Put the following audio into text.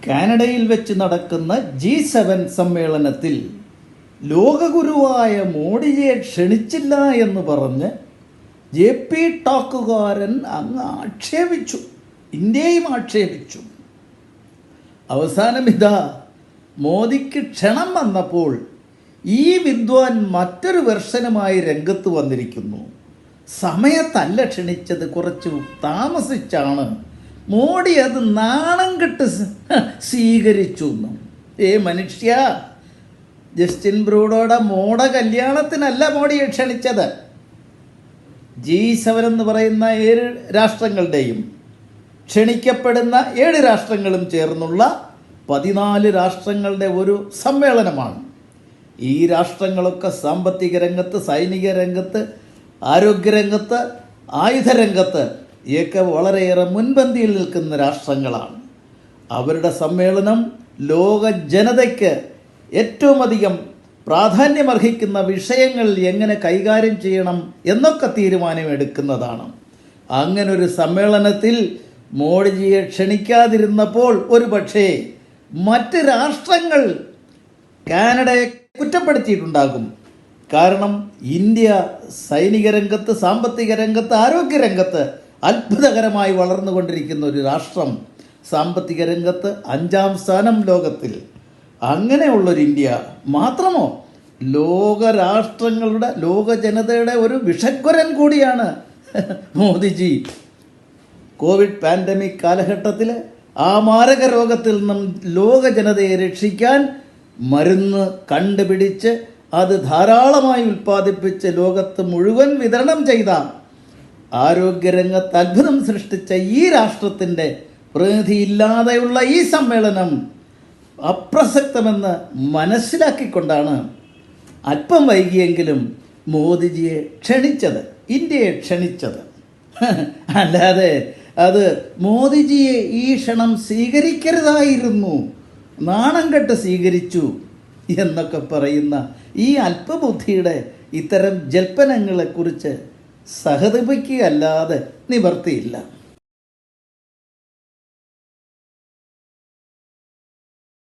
കാനഡയിൽ വെച്ച് നടക്കുന്ന G7 സമ്മേളനത്തിൽ ലോകഗുരുവായ മോഡിയെ ക്ഷണിച്ചില്ല എന്ന് പറഞ്ഞ് JP ടോക്കുകാരൻ അങ്ങ് ആക്ഷേപിച്ചു, ഇന്ത്യയും ആക്ഷേപിച്ചു. അവസാനം ഇതാ മോദിക്ക് ക്ഷണം വന്നപ്പോൾ ഈ വിദ്വാൻ മറ്റൊരു വെർഷനുമായി രംഗത്ത് വന്നിരിക്കുന്നു. സമയത്തല്ല ക്ഷണിച്ചത്, കുറച്ച് താമസിച്ചാണ്. മോഡി അത് നാണം കെട്ട് സ്വീകരിച്ചു എന്നും. മനുഷ്യ, ജസ്റ്റിൻ ബ്രൂഡോയുടെ മോഡ കല്യാണത്തിനല്ല മോഡിയെ ക്ഷണിച്ചത്. G7 എന്ന് പറയുന്ന 7 രാഷ്ട്രങ്ങളുടെയും ക്ഷണിക്കപ്പെടുന്ന 7 രാഷ്ട്രങ്ങളും ചേർന്നുള്ള 14 രാഷ്ട്രങ്ങളുടെ ഒരു സമ്മേളനമാണ്. ഈ രാഷ്ട്രങ്ങളൊക്കെ സാമ്പത്തിക രംഗത്ത്, സൈനിക രംഗത്ത്, ആരോഗ്യരംഗത്ത്, ആയുധരംഗത്ത് ഒക്കെ വളരെയേറെ മുൻപന്തിയിൽ നിൽക്കുന്ന രാഷ്ട്രങ്ങളാണ്. അവരുടെ സമ്മേളനം ലോക ജനതയ്ക്ക് ഏറ്റവും അധികം പ്രാധാന്യമർഹിക്കുന്ന വിഷയങ്ങൾ എങ്ങനെ കൈകാര്യം ചെയ്യണം എന്നൊക്കെ തീരുമാനമെടുക്കുന്നതാണ്. അങ്ങനൊരു സമ്മേളനത്തിൽ മോഡിജിയെ ക്ഷണിക്കാതിരുന്നപ്പോൾ ഒരു പക്ഷേ മറ്റ് രാഷ്ട്രങ്ങൾ കാനഡയെ കുറ്റപ്പെടുത്തിയിട്ടുണ്ടാകും. കാരണം ഇന്ത്യ സൈനിക രംഗത്ത്, സാമ്പത്തിക രംഗത്ത്, ആരോഗ്യരംഗത്ത് അത്ഭുതകരമായി വളർന്നുകൊണ്ടിരിക്കുന്ന ഒരു രാഷ്ട്രം, സാമ്പത്തിക രംഗത്ത് 5ാം സ്ഥാനം ലോകത്തിൽ. അങ്ങനെയുള്ളൊരു ഇന്ത്യ മാത്രമോ, ലോകരാഷ്ട്രങ്ങളുടെ, ലോക ജനതയുടെ ഒരു വിഷഗ്വരൻ കൂടിയാണ് മോദിജി. കോവിഡ് പാൻഡമിക് കാലഘട്ടത്തിൽ ആ മാരക രോഗത്തിൽ നിന്നും ലോക ജനതയെ രക്ഷിക്കാൻ മരുന്ന് കണ്ടുപിടിച്ച് അത് ധാരാളമായി ഉൽപ്പാദിപ്പിച്ച് ലോകത്ത് മുഴുവൻ വിതരണം ചെയ്ത, ആരോഗ്യരംഗത്ത് അത്ഭുതം സൃഷ്ടിച്ച ഈ രാഷ്ട്രത്തിൻ്റെ പ്രതിനിധിയില്ലാതെയുള്ള ഈ സമ്മേളനം അപ്രസക്തമെന്ന് മനസ്സിലാക്കിക്കൊണ്ടാണ് അല്പം വൈകിയെങ്കിലും മോദിജിയെ ക്ഷണിച്ചത്, ഇന്ത്യയെ ക്ഷണിച്ചത്. അല്ലാതെ അത് മോദിജിയെ ഈ ക്ഷണം സ്വീകരിക്കരുതായിരുന്നു, നാണം കെട്ട് സ്വീകരിച്ചു എന്നൊക്കെ പറയുന്ന ഈ അല്പബുദ്ധിയുടെ ഇത്തരം ജൽപ്പനങ്ങളെക്കുറിച്ച് സഹതപിക്കുകയല്ലാതെ നിവർത്തിയില്ല.